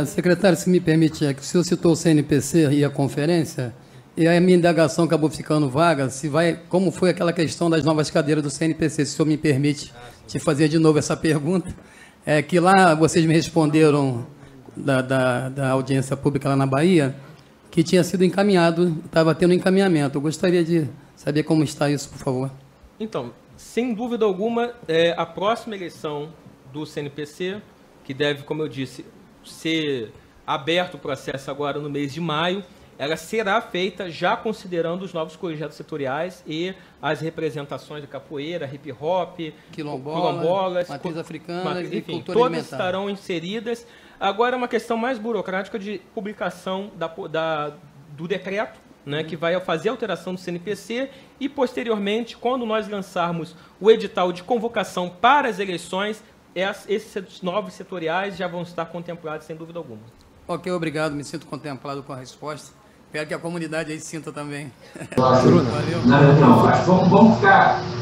Secretário, se me permite, que o senhor citou o CNPC e a conferência, e aí a minha indagação acabou ficando vaga, como foi aquela questão das novas cadeiras do CNPC, se o senhor me permite te fazer de novo essa pergunta, que lá vocês me responderam da audiência pública lá na Bahia, que tinha sido encaminhado, estava tendo encaminhamento. Eu gostaria de saber como está isso, por favor. Então, sem dúvida alguma, a próxima eleição do CNPC, que deve, como eu disse, ser aberto o processo agora no mês de maio, ela será feita já considerando os novos colegiados setoriais e as representações de capoeira, hip hop, quilombolas, matriz africana, enfim, cultura todas alimentar. estarão inseridas. Agora é uma questão mais burocrática de publicação do decreto, né, que vai fazer a alteração do CNPC e, posteriormente, quando nós lançarmos o edital de convocação para as eleições, esses novos setoriais já vão estar contemplados, sem dúvida alguma. Ok, obrigado. Me sinto contemplado com a resposta. Espero que a comunidade aí sinta também. Valeu. Não, acho que vamos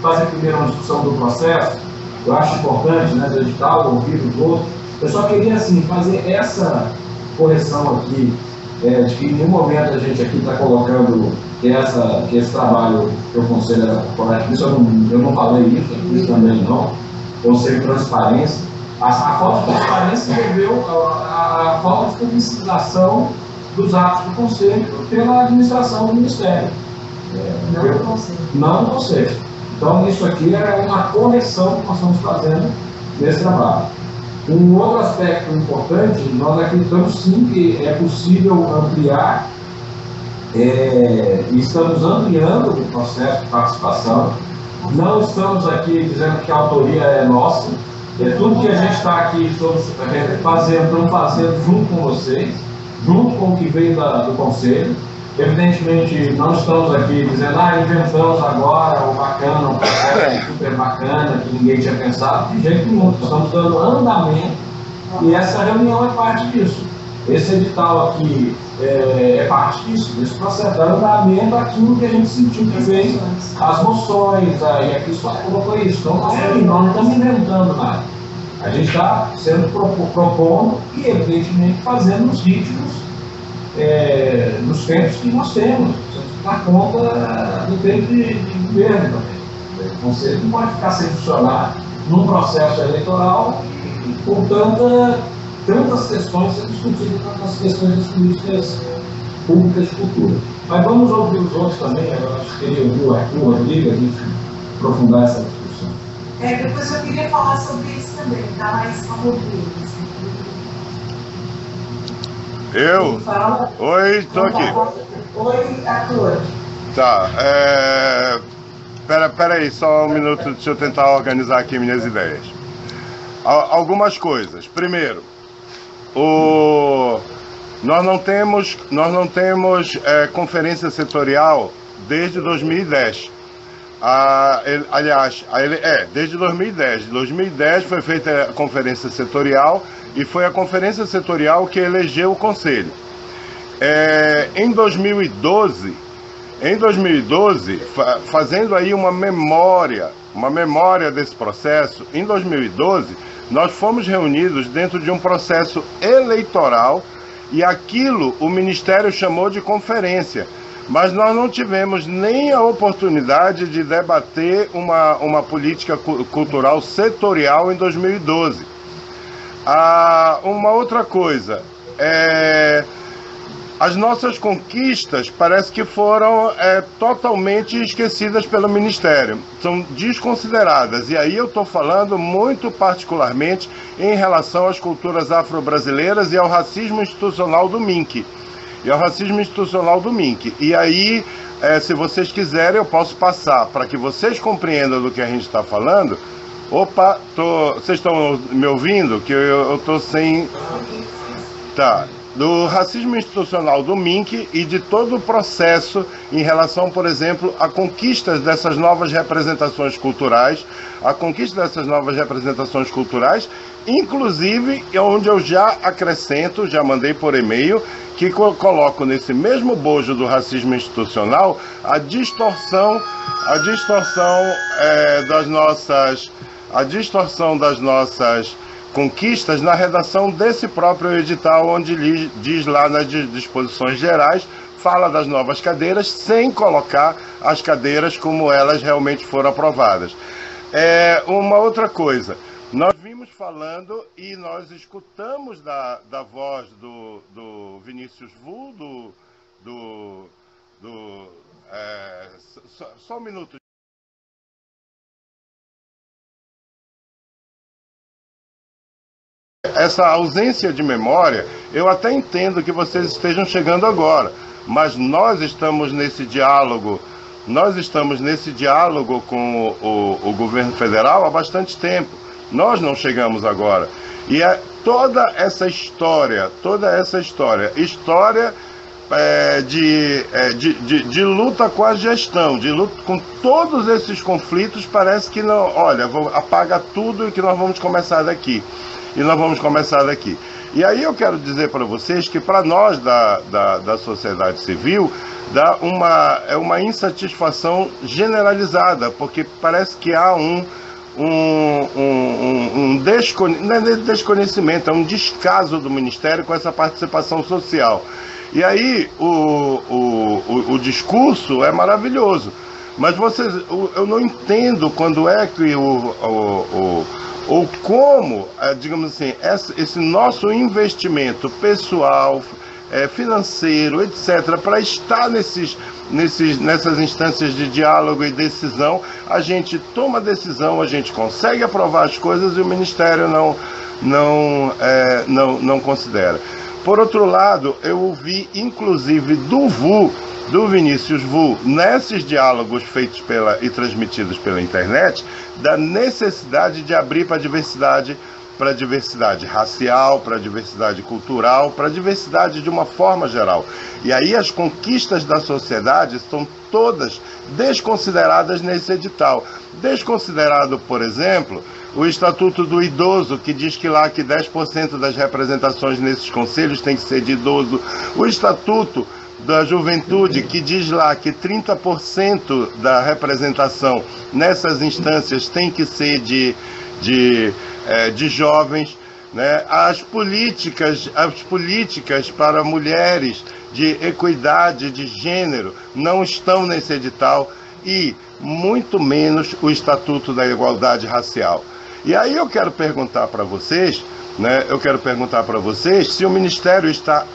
fazer primeiro uma discussão do processo. Eu acho importante, né, do edital, ouvir os outros. Eu só queria, assim, fazer essa correção aqui, de que em nenhum momento a gente aqui está colocando que esse trabalho que eu conselho era corporativo. Isso eu não falei isso também não. Conselho de transparência. A falta de transparência envolveu a falta de publicização dos atos do Conselho pela administração do Ministério. Não do Conselho. Não do Conselho. Então, isso aqui é uma correção que nós estamos fazendo nesse trabalho. Um outro aspecto importante, nós acreditamos sim que é possível ampliar, e estamos ampliando o processo de participação. Não estamos aqui dizendo que a autoria é nossa. Tudo que a gente está aqui estamos fazendo junto com vocês, junto com o que veio do Conselho. Evidentemente, não estamos aqui dizendo, inventamos agora o bacana, um processo super bacana, que ninguém tinha pensado. De jeito nenhum, estamos dando andamento e essa reunião é parte disso. Esse edital aqui é parte disso, desse processo, dando andamento àquilo que a gente sentiu que veio, as moções, e aqui só colocou isso. Então, nós não estamos inventando nada. A gente está sendo propondo e, evidentemente, fazendo os ritmos nos tempos que nós temos, na conta do tempo de governo também. O Conselho não pode ficar sem funcionar num processo eleitoral e com tantas questões sendo discutidas, tantas questões das políticas públicas de cultura. Mas vamos ouvir os outros também. Eu acho que queria ouvir o Arthur, o Rodrigo, a gente aprofundar essa discussão. Depois eu queria falar sobre isso também, tá? Mas vamos ouvir. Eu? Oi, estou aqui. Oi, Arthur. Tá, Pera aí, só um minuto, deixa eu tentar organizar aqui minhas ideias. Algumas coisas. Primeiro, nós não temos conferência setorial desde 2010. Desde 2010. Em 2010 foi feita a conferência setorial e foi a conferência setorial que elegeu o Conselho. Em 2012, fazendo aí uma memória desse processo, em 2012, nós fomos reunidos dentro de um processo eleitoral e aquilo o Ministério chamou de conferência. Mas nós não tivemos nem a oportunidade de debater uma política cultural setorial em 2012. Uma outra coisa, as nossas conquistas parece que foram totalmente esquecidas pelo Ministério, são desconsideradas, e aí eu estou falando muito particularmente em relação às culturas afro-brasileiras e ao racismo institucional do MINC. E aí, se vocês quiserem, eu posso passar para que vocês compreendam do que a gente está falando. Opa, vocês estão me ouvindo? Que eu estou sem... Tá. Do racismo institucional do MINC e de todo o processo em relação, por exemplo, à conquista dessas novas representações culturais, inclusive onde eu já acrescento, já mandei por e-mail, que coloco nesse mesmo bojo do racismo institucional a distorção das nossas conquistas na redação desse próprio edital, onde diz lá nas disposições gerais, fala das novas cadeiras, sem colocar as cadeiras como elas realmente foram aprovadas. Uma outra coisa, nós vimos falando e nós escutamos da voz do Vinícius Vu, só um minuto. Essa ausência de memória, eu até entendo que vocês estejam chegando agora, mas nós estamos nesse diálogo com o governo federal há bastante tempo. Nós não chegamos agora. E toda essa história de luta com a gestão, de luta com todos esses conflitos, parece que não, olha, apaga tudo e que nós vamos começar daqui. E aí eu quero dizer para vocês que para nós da sociedade civil dá uma insatisfação generalizada, porque parece que há não é desconhecimento, é um descaso do Ministério com essa participação social. E aí o discurso é maravilhoso, mas eu não entendo quando é que ou como, digamos assim, esse nosso investimento pessoal, financeiro, etc., para estar nessas instâncias de diálogo e decisão, a gente toma decisão, a gente consegue aprovar as coisas e o Ministério não considera. Por outro lado, eu ouvi, inclusive, do Vinícius Vu, nesses diálogos feitos e transmitidos pela internet, da necessidade de abrir para a diversidade racial, para a diversidade cultural, para a diversidade de uma forma geral. E aí as conquistas da sociedade estão todas desconsideradas nesse edital. Desconsiderado, por exemplo, o Estatuto do Idoso, que diz que 10% das representações nesses conselhos tem que ser de idoso. O Estatuto da Juventude, que diz lá que 30% da representação nessas instâncias tem que ser de jovens, né? As políticas para mulheres de equidade de gênero não estão nesse edital e muito menos o Estatuto da Igualdade Racial. E aí eu quero perguntar para vocês, né? Se o Ministério está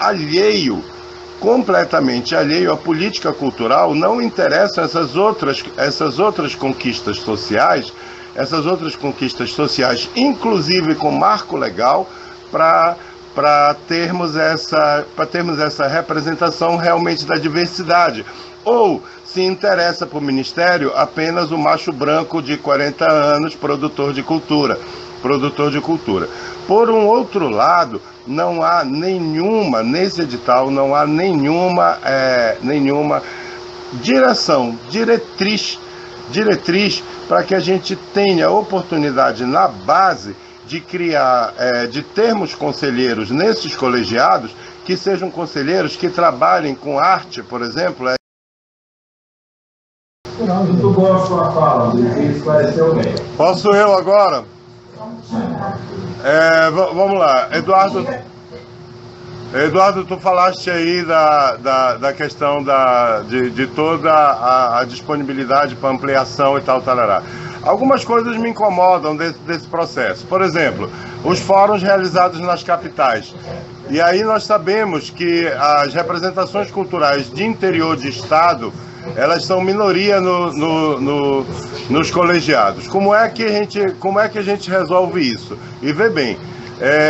completamente alheio à política cultural, não interessam essas outras conquistas sociais, inclusive com marco legal, para termos essa representação realmente da diversidade. Ou se interessa para o Ministério apenas o macho branco de 40 anos, produtor de cultura. Por um outro lado, não há nesse edital, não há nenhuma diretriz para que a gente tenha oportunidade na base de criar, de termos conselheiros nesses colegiados, que sejam conselheiros que trabalhem com arte, por exemplo. Muito boa a sua fala, você esclareceu bem. Posso eu agora? Vamos lá, Eduardo, tu falaste aí da questão de toda a disponibilidade para ampliação e tal, tarará. Algumas coisas me incomodam desse processo. Por exemplo, os fóruns realizados nas capitais. E aí nós sabemos que as representações culturais de interior de estado, elas são minoria nos colegiados. Como é que a gente resolve isso? E vê bem,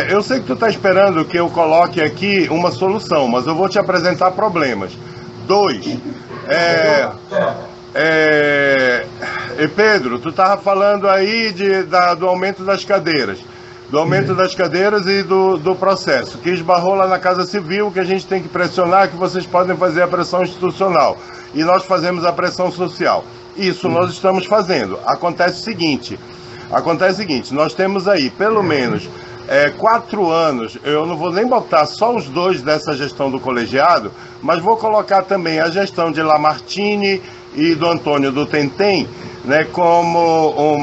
eu sei que tu está esperando que eu coloque aqui uma solução, mas eu vou te apresentar problemas. 2. Pedro, tu estava falando aí do aumento das cadeiras. Do aumento das cadeiras e do processo, que esbarrou lá na Casa Civil, que a gente tem que pressionar, que vocês podem fazer a pressão institucional. E nós fazemos a pressão social. Isso nós estamos fazendo. Acontece o seguinte, nós temos aí pelo menos 4 anos, eu não vou nem botar só os 2 dessa gestão do colegiado, mas vou colocar também a gestão de Lamartine e do Antônio do Tentem, né, como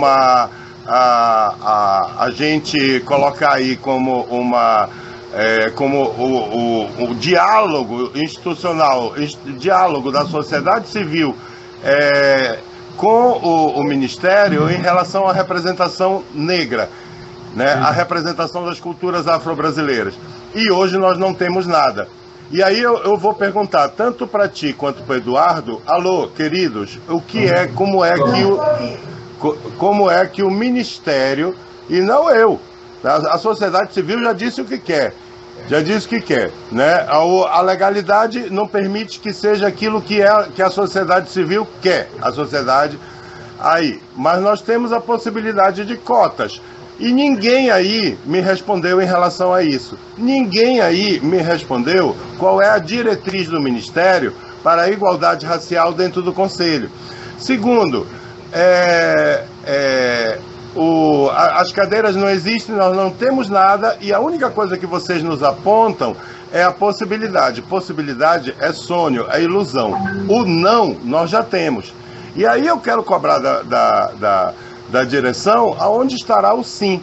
a gente colocar aí como uma como o diálogo institucional, diálogo da sociedade civil com o Ministério em relação à representação negra, né, a representação das culturas afro-brasileiras. E hoje nós não temos nada. E aí eu vou perguntar, tanto para ti quanto para o Eduardo, alô, queridos, como é que o Ministério, e não eu, a sociedade civil já disse o que quer, né? A legalidade não permite que seja aquilo que a sociedade civil quer, a sociedade aí. Mas nós temos a possibilidade de cotas. E ninguém aí me respondeu em relação a isso. Ninguém aí me respondeu qual é a diretriz do Ministério para a igualdade racial dentro do Conselho. Segundo, as cadeiras não existem, nós não temos nada, e a única coisa que vocês nos apontam é a possibilidade. Possibilidade é sonho, é ilusão. O não, nós já temos. E aí eu quero cobrar da direção aonde estará o sim.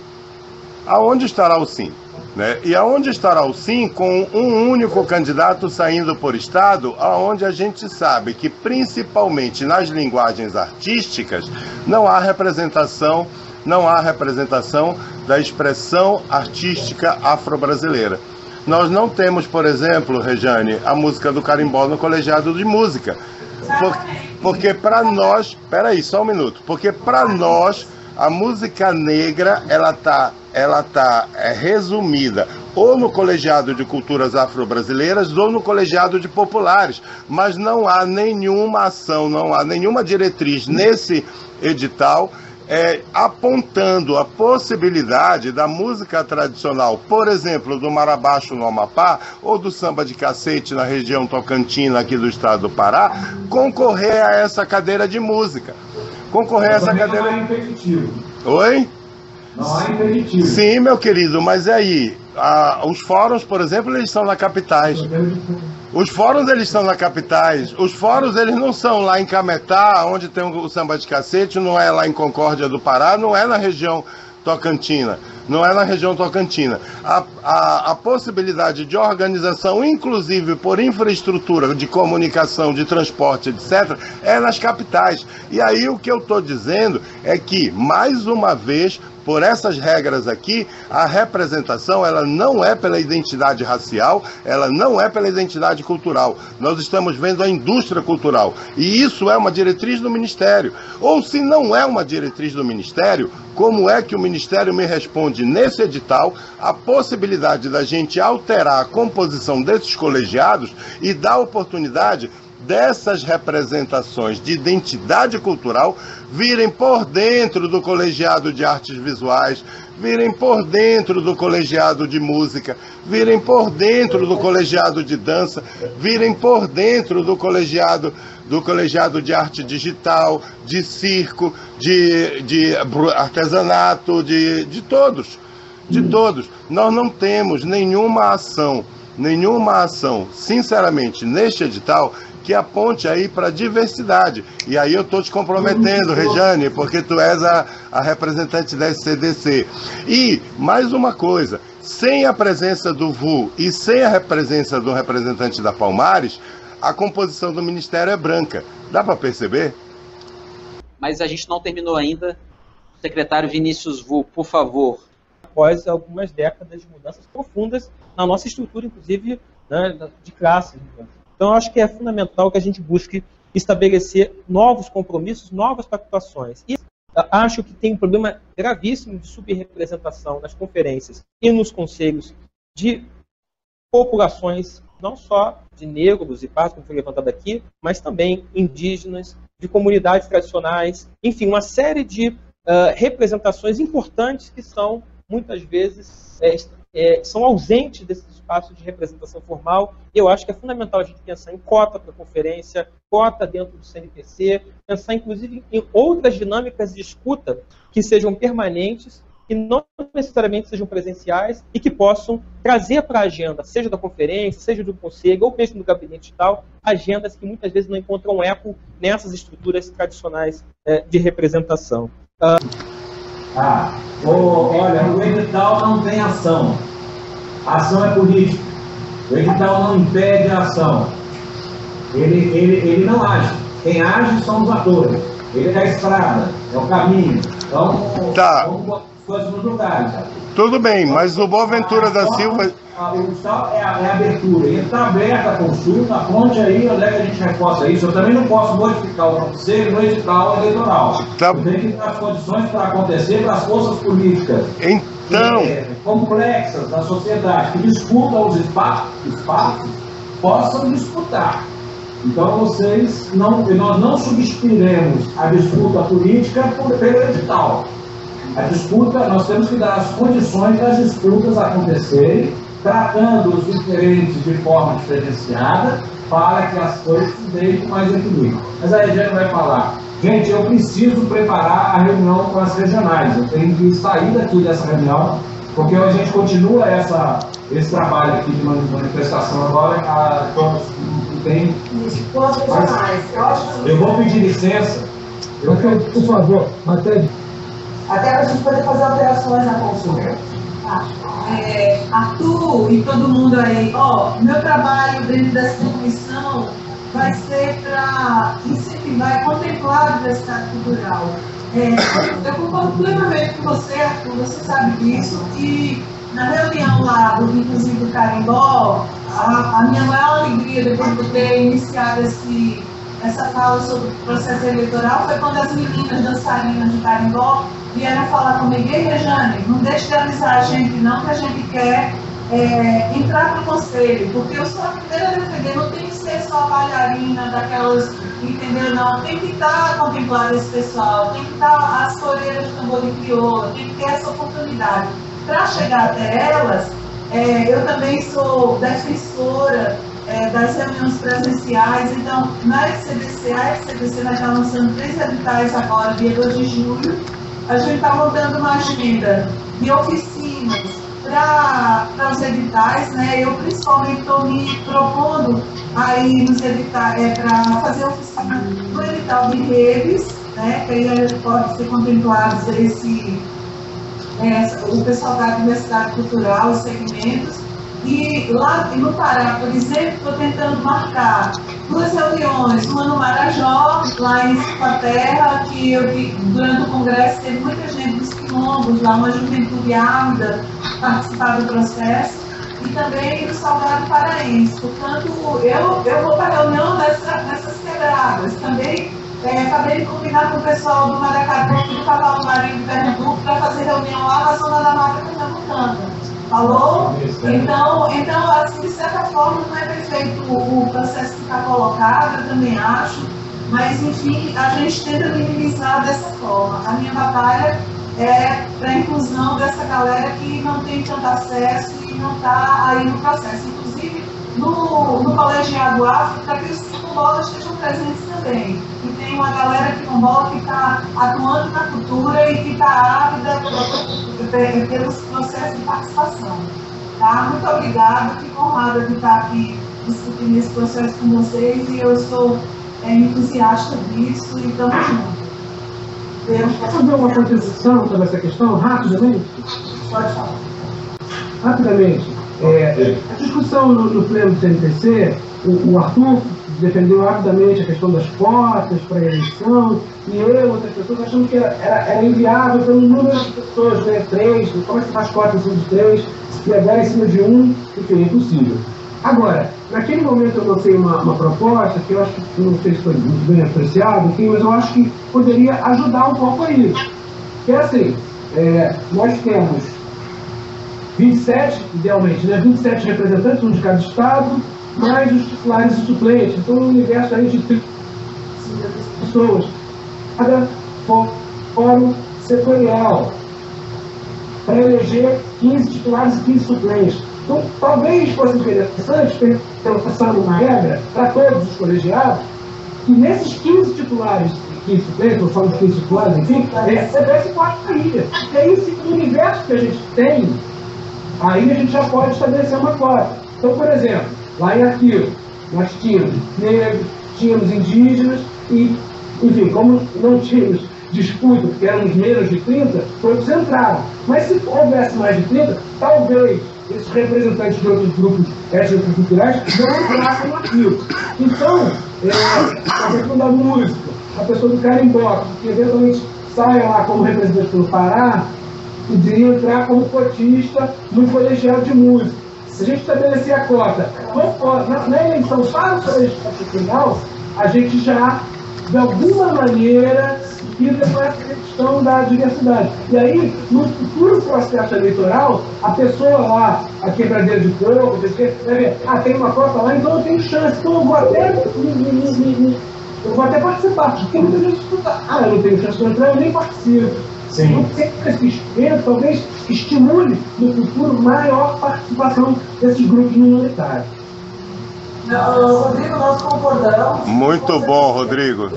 Aonde estará o sim? Né? E aonde estará o sim com um único candidato saindo por estado, aonde a gente sabe que principalmente nas linguagens artísticas não há representação da expressão artística afro-brasileira. Nós não temos, por exemplo, Rejane, a música do carimbó no colegiado de música. Porque para nós, peraí, só um minuto, porque para nós a música negra ela tá resumida ou no colegiado de culturas afro-brasileiras ou no colegiado de populares, mas não há nenhuma ação, não há nenhuma diretriz nesse edital apontando a possibilidade da música tradicional, por exemplo, do marabaixo no Amapá ou do samba de cacete na região tocantina aqui do estado do Pará, concorrer a essa cadeira de música. Concorrer a essa cadeira... Não há impeditivo. Oi? Não há impeditivo. Sim, meu querido, mas aí, os fóruns, por exemplo, eles estão na capitais. Os fóruns, eles estão na capitais. Os fóruns, eles não são lá em Cametá, onde tem o samba de cacete, não é lá em Concórdia do Pará, não é na região tocantina. Não é na região tocantina. A possibilidade de organização, inclusive por infraestrutura de comunicação, de transporte, etc., é nas capitais. E aí o que eu estou dizendo é que, mais uma vez, por essas regras aqui, a representação ela não é pela identidade racial, ela não é pela identidade cultural. Nós estamos vendo a indústria cultural. E isso é uma diretriz do Ministério. Ou se não é uma diretriz do Ministério, como é que o Ministério me responde nesse edital a possibilidade da gente alterar a composição desses colegiados e dar oportunidade dessas representações de identidade cultural virem por dentro do colegiado de artes visuais, virem por dentro do colegiado de música, virem por dentro do colegiado de dança, virem por dentro do colegiado de arte digital, de circo, de artesanato, de todos. Nós não temos nenhuma ação, sinceramente, neste edital, que aponte aí para a diversidade. E aí eu estou te comprometendo, Rejane, porque tu és a representante da SCDC. E, mais uma coisa, sem a presença do VU e sem a presença do representante da Palmares, a composição do Ministério é branca. Dá para perceber? Mas a gente não terminou ainda. Secretário Vinícius VU, por favor. Após algumas décadas de mudanças profundas na nossa estrutura, inclusive, né, de classe. Então, eu acho que é fundamental que a gente busque estabelecer novos compromissos, novas pactuações. E acho que tem um problema gravíssimo de subrepresentação nas conferências e nos conselhos de populações, não só de negros e pardos, como foi levantado aqui, mas também indígenas, de comunidades tradicionais, enfim, uma série de representações importantes que são, muitas vezes, são ausentes desses espaços de representação formal. Eu acho que é fundamental a gente pensar em cota para conferência, cota dentro do CNPC, pensar inclusive em outras dinâmicas de escuta que sejam permanentes, que não necessariamente sejam presenciais e que possam trazer para a agenda, seja da conferência, seja do conselho, ou mesmo do gabinete e tal, agendas que muitas vezes não encontram eco nessas estruturas tradicionais de representação. Olha, o edital não tem ação. A ação é política. O edital não impede a ação. Ele não age. Quem age são os atores. Ele é a estrada, é o caminho. Então, vamos botar as coisas nos lugares. Tudo bem, mas o Boaventura da Silva... O edital é a abertura. Ele está aberto a consulta, aponte aí onde é que a gente reforça isso. Eu também não posso modificar o conselho no edital eleitoral. Eu tenho que dar as condições para acontecer para as forças políticas complexas da sociedade, que disputam os espaços, possam disputar. Então, nós não substituiremos a disputa política pelo edital. A disputa, nós temos que dar as condições das disputas acontecerem, tratando os diferentes de forma diferenciada, para que as coisas se deem com mais equilíbrio. Mas a Regina vai falar, gente, eu preciso preparar a reunião com as regionais, eu tenho que sair daqui dessa reunião, porque a gente continua esse trabalho aqui de manifestação agora, todos tem... Eu vou pedir licença, por favor, até para a gente poder fazer alterações na consulta. Arthur e todo mundo aí, meu trabalho dentro dessa comissão vai ser para incentivar e contemplar a diversidade cultural. Eu concordo plenamente com você, Arthur, você sabe disso, e na reunião lá, inclusive do Carimbó, a minha maior alegria depois de ter iniciado essa fala sobre o processo eleitoral foi quando as meninas dançarinas de Carimbó vieram falar comigo: ei, Rejane, não deixe de avisar a gente não, que a gente quer entrar para o conselho, porque eu sou a primeira a defender, não tem que ser só a bailarina daquelas, entendeu? Não, tem que estar contemplado esse pessoal, tem que estar as coreiras de tamborim crioula, tem que ter essa oportunidade. Para chegar até elas, eu também sou defensora das reuniões presenciais. Então, na FCDC, a FCDC vai estar lançando 3 editais agora, dia 2 de julho. A gente está montando uma agenda de oficinas para os editais, né? Eu principalmente estou me propondo aí nos editais, para fazer oficina no edital de redes, né? Que aí pode ser contemplado o pessoal da diversidade cultural, os segmentos. E lá no Pará, por exemplo, estou tentando marcar 2 reuniões, uma no Marajó, lá em Terra, que durante o congresso teve muita gente dos quilombos, lá uma juventude ávida participar do processo, e também no Salgado Paraense. Portanto, eu vou para a reunião nessas quebradas. Também acabei de combinar com o pessoal do Maracatu, do Cavalo Marinho de Pernambuco, para fazer reunião lá na Zona da Mata Pernambucana. Falou? Então, assim, de certa forma, não é perfeito o processo que está colocado, eu também acho, mas, enfim, a gente tenta minimizar dessa forma. A minha batalha é para a inclusão dessa galera que não tem tanto acesso e não está aí no processo. Inclusive, no colegiado afro, para que os quilombolas estejam presentes também. E tem uma galera quilombola que está atuando na cultura e que está ávida pelos processos de participação. Tá? Muito obrigada, fico honrada de estar aqui discutindo esse processo com vocês, e eu sou entusiasta disso e estamos juntos. Posso fazer uma contribuição sobre essa questão, rapidamente? Pode falar. Rapidamente. A discussão no pleno do CNPC, o Arthur defendeu rapidamente a questão das cotas para a eleição, e eu e outras pessoas achamos que era inviável pelo número de pessoas, né? 3, como é que faz cotas em cima de 3, e agora em cima de 1, enfim, é impossível. Agora, naquele momento eu lancei uma proposta que eu acho que não sei se foi muito bem apreciado, enfim, mas eu acho que poderia ajudar um pouco a isso. Que é assim, nós temos 27, idealmente, né, 27 representantes, um de cada estado, mais os titulares e suplentes. Então, um universo aí de 30 pessoas. Cada fórum setorial, para eleger 15 titulares e 15 suplentes. Então, talvez fosse interessante pensar numa regra para todos os colegiados, que nesses 15 titulares e 15 suplentes, ou só os 15 titulares, enfim, houvesse quatro ilhas. E aí, no universo que a gente tem, aí a gente já pode estabelecer uma cota. Então, por exemplo, lá em Arquivo, nós tínhamos negros, tínhamos indígenas e, enfim, como não tínhamos disputa, porque éramos menos de 30, todos entraram. Mas se houvesse mais de 30, talvez esses representantes de outros grupos étnico-culturais não entrassem naquilo. Então, a questão da música, a pessoa do carimbó, que eventualmente saia lá como representante pelo Pará, poderia entrar como cotista no colegiado de música. Se a gente estabelecer a cota na eleição para o colegiado final, a gente já, de alguma maneira, lida com essa questão da diversidade. E aí, no futuro processo eleitoral, a pessoa lá, a quebradeira de coco, tem uma cota lá, então eu tenho chance, então eu vou até participar. Porque muita gente escuta, eu não tenho chance de entrar, eu nem participo. Sim. Esse instrumento talvez estimule no futuro maior participação desses grupos minoritários. Rodrigo, nós concordamos. Muito bom, Rodrigo.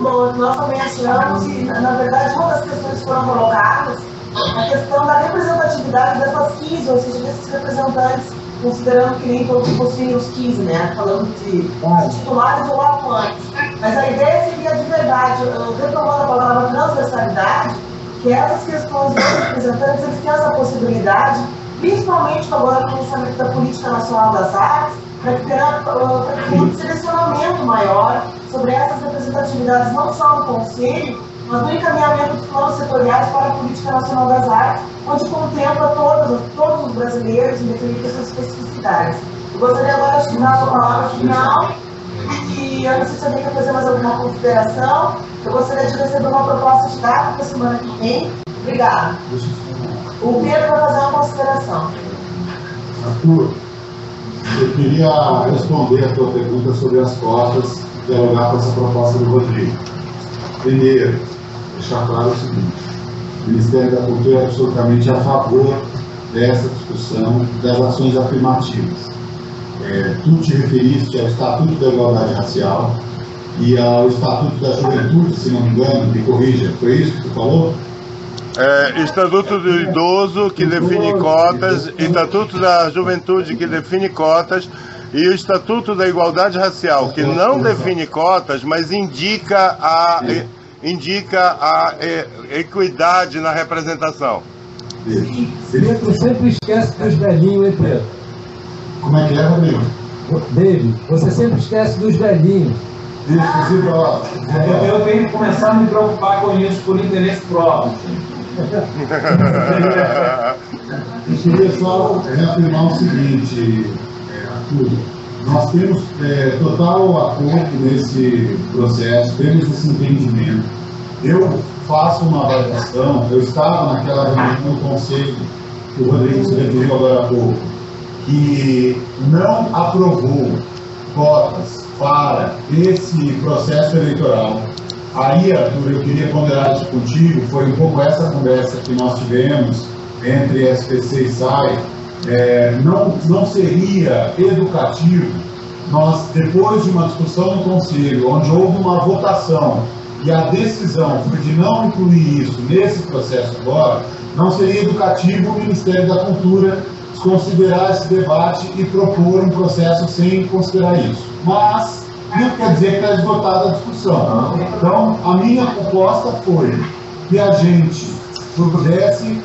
Bom, nós também achamos, e na verdade uma das questões que foram colocadas é a questão da representatividade dessas 15, ou seja, desses representantes, considerando que nem todos possuem os 15, né? Falando de titulares ou atuantes. Mas a ideia seria de verdade, retomando a palavra transversalidade, que essas questões dos representantes, eles têm essa possibilidade, principalmente agora com o lançamento da Política Nacional das Artes, para que tenha um selecionamento maior sobre essas representatividades, não só no Conselho, mas no encaminhamento dos planos setoriais para a Política Nacional das Artes, onde contempla todos os brasileiros, independente das suas especificidades. Eu gostaria agora de dar a palavra final, e eu não sei se alguém quer fazer mais alguma consideração. Eu gostaria de receber uma proposta de data para a semana que vem. Obrigada. O Pedro vai fazer uma consideração. Arthur, eu queria responder a tua pergunta sobre as cotas e dialogar com essa proposta do Rodrigo. Primeiro, deixar claro o seguinte: o Ministério da Cultura é absolutamente a favor dessa discussão das ações afirmativas. Tu te referiste ao Estatuto da Igualdade Racial e ao Estatuto da Juventude, se não me engano, me corrija, foi isso que tu falou? Estatuto do Idoso, que define cotas, Estatuto da Juventude, que define cotas, e o Estatuto da Igualdade Racial, que não define cotas, mas indica a equidade na representação. Pedro sempre esquece dos velhinhos, hein, Pedro? Como é que é, Rodrigo? David, você sempre esquece dos velhinhos. Eu tenho que começar a me preocupar com isso por interesse próprio. Eu queria só reafirmar o seguinte, Arthur: nós temos total acordo nesse processo, temos esse entendimento. Eu faço uma avaliação, eu estava naquela reunião do Conselho, que o Rodrigo se referiu agora há pouco, que não aprovou cotas para esse processo eleitoral. Aí, Arthur, eu queria ponderar isso contigo, foi um pouco essa conversa que nós tivemos entre SPC e SAI. Não seria educativo nós, depois de uma discussão no Conselho, onde houve uma votação e a decisão foi de não incluir isso nesse processo agora, não seria educativo o Ministério da Cultura considerar esse debate e propor um processo sem considerar isso. Mas não quer dizer que está esgotada a discussão. Então, a minha proposta foi que a gente pudesse,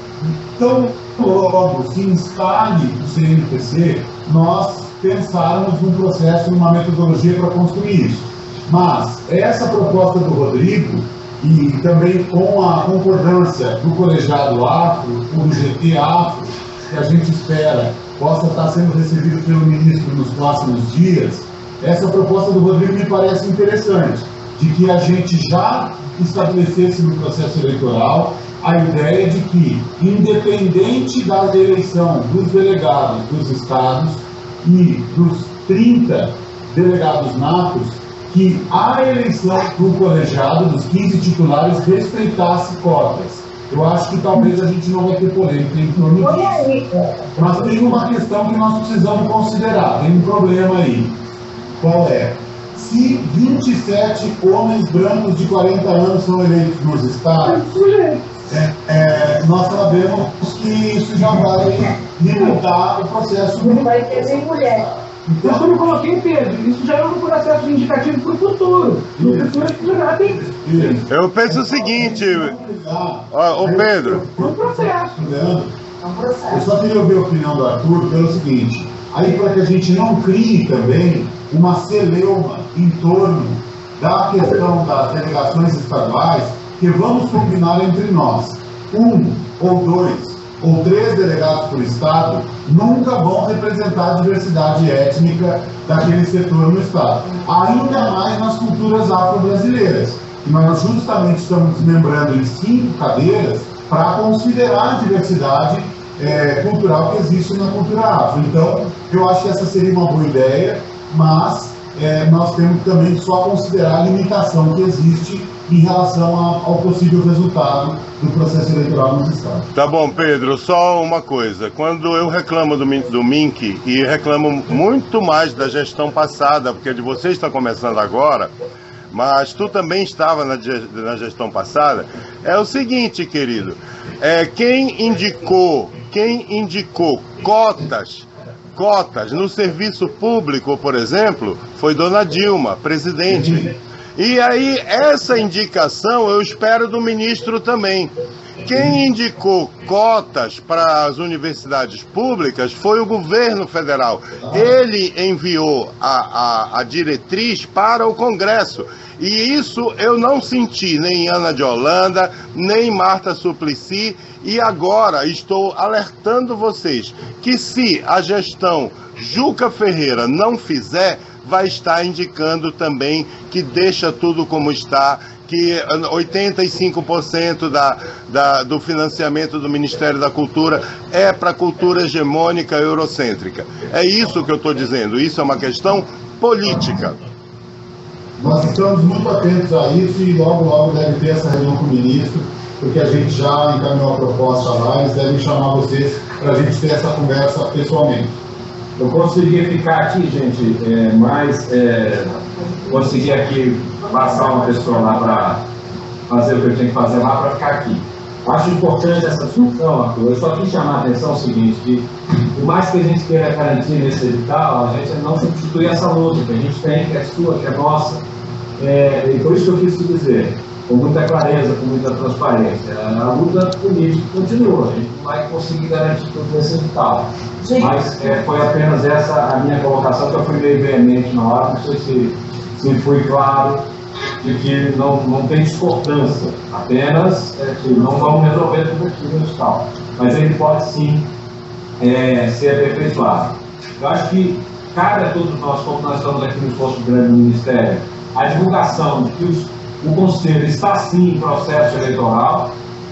tão logo se instale o CNPC, nós pensarmos num processo, numa metodologia para construir isso. Mas essa proposta do Rodrigo, e também com a concordância do colegiado afro, do GT afro, que a gente espera possa estar sendo recebido pelo ministro nos próximos dias, essa proposta do Rodrigo me parece interessante, de que a gente já estabelecesse no processo eleitoral a ideia de que, independente da eleição dos delegados dos estados e dos 30 delegados natos, que a eleição do colegiado, dos 15 titulares, respeitasse cotas. Eu acho que talvez a gente não vai ter polêmica em torno disso. Mas tem uma questão que nós precisamos considerar, tem um problema aí. Qual é? Se 27 homens brancos de 40 anos são eleitos nos estados, nós sabemos que isso já vai limitar o processo. Não vai ter nem mulher. Mas como eu coloquei, Pedro, isso já é um processo indicativo para o futuro. No futuro já tem. Eu penso o seguinte, ô Pedro. É um processo. Eu só queria ouvir a opinião do Arthur pelo seguinte, aí para que a gente não crie também uma celeuma em torno da questão das delegações estaduais, que vamos combinar entre nós. 1 ou 2 ou 3 delegados por estado nunca vão representar a diversidade étnica daquele setor no estado. Ainda mais nas culturas afro-brasileiras. Nós justamente estamos desmembrando em 5 cadeiras para considerar a diversidade cultural que existe na cultura afro. Então, eu acho que essa seria uma boa ideia, mas nós temos também que só considerar a limitação que existe em relação ao possível resultado do processo eleitoral nos estados. Tá bom, Pedro, só uma coisa. Quando eu reclamo do MINC, e reclamo muito mais da gestão passada, porque de você está começando agora, mas tu também estava na gestão passada, é o seguinte, querido, quem indicou cotas no serviço público, por exemplo, foi Dona Dilma, presidente. E aí, essa indicação eu espero do ministro também. Quem indicou cotas para as universidades públicas foi o governo federal. Ele enviou a diretriz para o Congresso. E isso eu não senti nem Ana de Holanda, nem Marta Suplicy. E agora estou alertando vocês que se a gestão Juca Ferreira não fizer, vai estar indicando também que deixa tudo como está, que 85% do financiamento do Ministério da Cultura é para a cultura hegemônica eurocêntrica. É isso que eu estou dizendo, isso é uma questão política. Nós estamos muito atentos a isso e logo deve ter essa reunião com o ministro, porque a gente já encaminhou a proposta lá, eles devem chamar vocês para a gente ter essa conversa pessoalmente. Eu consegui ficar aqui, gente, consegui aqui passar uma pessoa lá para fazer o que eu tinha que fazer lá para ficar aqui. Acho importante essa discussão, Arthur. Eu só quis chamar a atenção o seguinte, que por mais que a gente queira garantir nesse edital, a gente não substitui essa luta que a gente tem, que é sua, que é nossa. E por isso que eu quis te dizer, com muita clareza, com muita transparência, a luta política continua, a gente não vai conseguir garantir tudo nesse edital. Mas foi apenas essa a minha colocação, que eu fui meio veemente na hora, não sei se fui claro, de que não tem discordância, apenas que não vamos resolver tudo aqui no edital. Mas ele pode sim ser aperfeiçoado. Eu acho que cabe a todos nós, como nós estamos aqui no esforço grande do Ministério, a divulgação de que o Conselho está sim em processo eleitoral,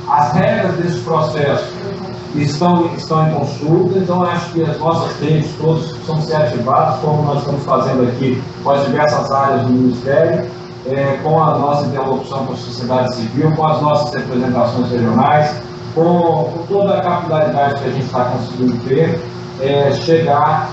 as regras desse processo estão em consulta, então acho que as nossas redes todas precisam ser ativadas, como nós estamos fazendo aqui com as diversas áreas do Ministério, com a nossa interlocução com a sociedade civil, com as nossas representações regionais, com toda a capilaridade que a gente está conseguindo ter, chegar,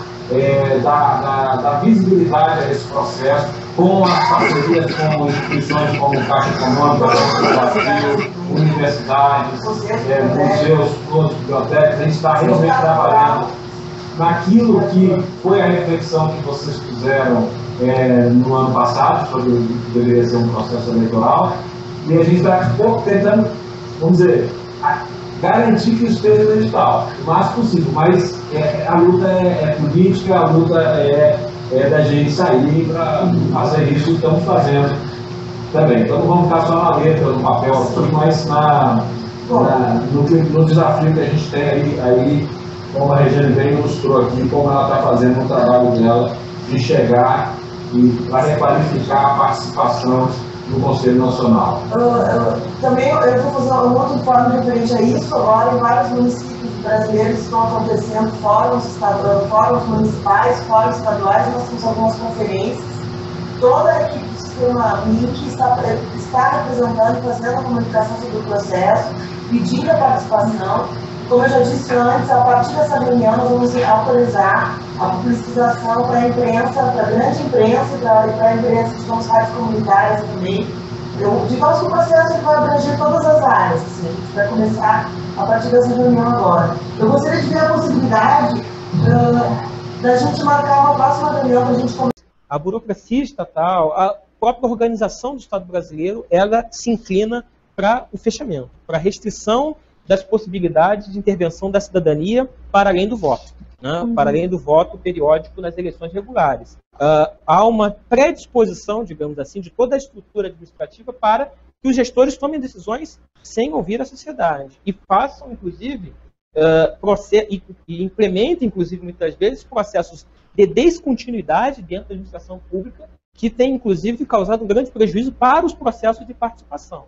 dar visibilidade a esse processo, com as parcerias com instituições como Caixa Econômica, Banco do Brasil, universidades, museus, todos, bibliotecas. A gente está realmente trabalhando naquilo que foi a reflexão que vocês fizeram no ano passado, sobre o que deveria ser um processo eleitoral, e a gente está tentando, vamos dizer, garantir que isso esteja no edital, o máximo possível, mas a luta é política, a luta é da gente sair para fazer isso que estamos fazendo também. Então não vamos ficar só na letra, no papel, mas no desafio que a gente tem aí como a Regiane bem ilustrou aqui, como ela está fazendo o trabalho dela de chegar e para requalificar a participação no Conselho Nacional. Também eu vou fazer um outro informe referente a isso. Agora, em vários municípios brasileiros estão acontecendo fóruns municipais, fóruns estaduais, nós temos algumas conferências. Toda a equipe do sistema MINC está representando, fazendo a comunicação sobre o processo, pedindo a participação. Como eu já disse antes, a partir dessa reunião nós vamos autorizar a publicização para a imprensa, para a grande imprensa e para a imprensa, digamos, rádios comunitárias também. Digamos que o processo vai abranger todas as áreas, assim, a gente vai começar a partir dessa reunião agora. Eu gostaria de ver a possibilidade da gente marcar uma próxima reunião para a gente conversar. A burocracia estatal, a própria organização do Estado brasileiro, ela se inclina para o fechamento, para a restrição das possibilidades de intervenção da cidadania para além do voto, né? Para além do voto periódico nas eleições regulares. Há uma predisposição, digamos assim, de toda a estrutura administrativa para que os gestores tomem decisões sem ouvir a sociedade e façam, inclusive, e implementem, inclusive, muitas vezes, processos de descontinuidade dentro da administração pública que tem, inclusive, causado um grande prejuízo para os processos de participação.